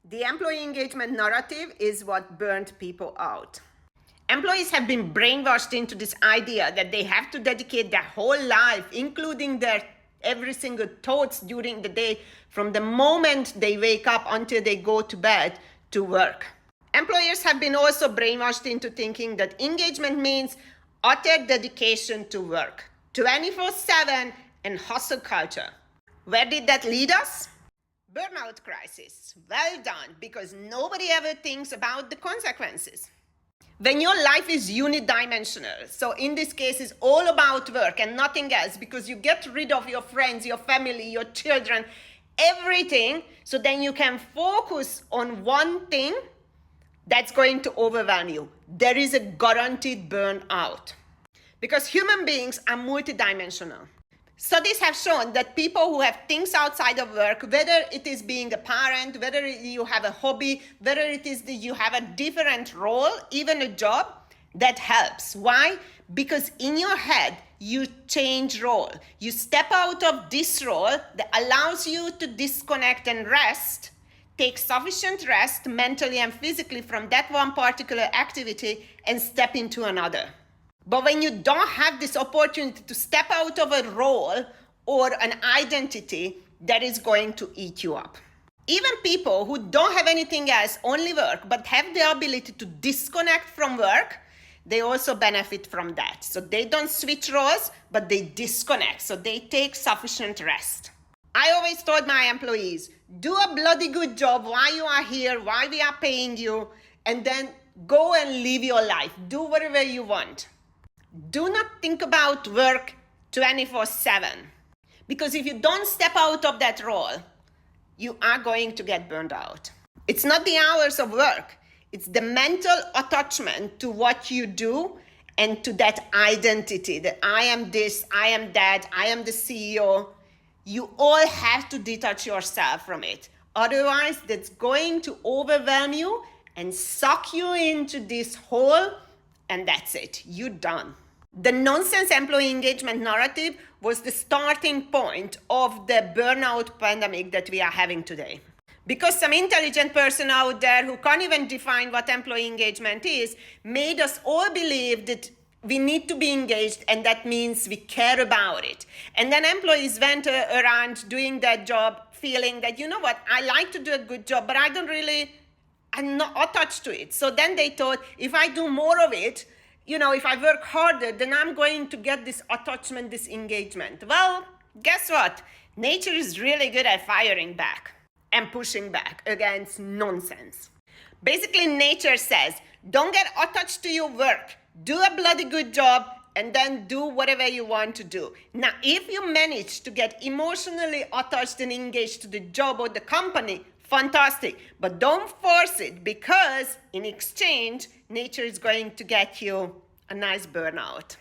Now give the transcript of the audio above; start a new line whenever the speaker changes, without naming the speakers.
The employee engagement narrative is what burned people out. Employees have been brainwashed into this idea that they have to dedicate their whole life, including their every single thoughts during the day, from the moment they wake up until they go to bed, to work. Employers have been also brainwashed into thinking that engagement means utter dedication to work, 24/7 and hustle culture. Where did that lead us? Burnout crisis. Well done, because nobody ever thinks about the consequences. When your life is unidimensional, so in this case it's all about work and nothing else, because you get rid of your friends, your family, your children, everything, so then you can focus on one thing that's going to overwhelm you. There is a guaranteed burnout, because human beings are multidimensional. Studies have shown that people who have things outside of work, whether it is being a parent, whether you have a hobby, whether it is that you have a different role, even a job, that helps. Why? Because in your head, you change role. You step out of this role that allows you to disconnect and rest, take sufficient rest mentally and physically from that one particular activity and step into another. But when you don't have this opportunity to step out of a role or an identity, that is going to eat you up. Even people who don't have anything else, only work, but have the ability to disconnect from work, they also benefit from that. So they don't switch roles, but they disconnect. So they take sufficient rest. I always told my employees, do a bloody good job while you are here, while we are paying you, and then go and live your life. Do whatever you want. Do not think about work 24/7, because if you don't step out of that role, you are going to get burned out. It's not the hours of work. It's the mental attachment to what you do and to that identity that I am this, I am that, I am the CEO. You all have to detach yourself from it. Otherwise, that's going to overwhelm you and suck you into this hole, and that's it. You're done. The nonsense employee engagement narrative was the starting point of the burnout pandemic that we are having today. Because some intelligent person out there who can't even define what employee engagement is, made us all believe that we need to be engaged, and that means we care about it. And then employees went around doing their job feeling that, you know what, I like to do a good job, but I'm not attached to it. So then they thought, if I do more of it, if I work harder, then I'm going to get this attachment, this engagement. Well, guess what? Nature is really good at firing back and pushing back against nonsense. Basically, nature says, don't get attached to your work. Do a bloody good job and then do whatever you want to do. Now, if you manage to get emotionally attached and engaged to the job or the company, fantastic. But don't force it, because in exchange, nature is going to get you a nice burnout.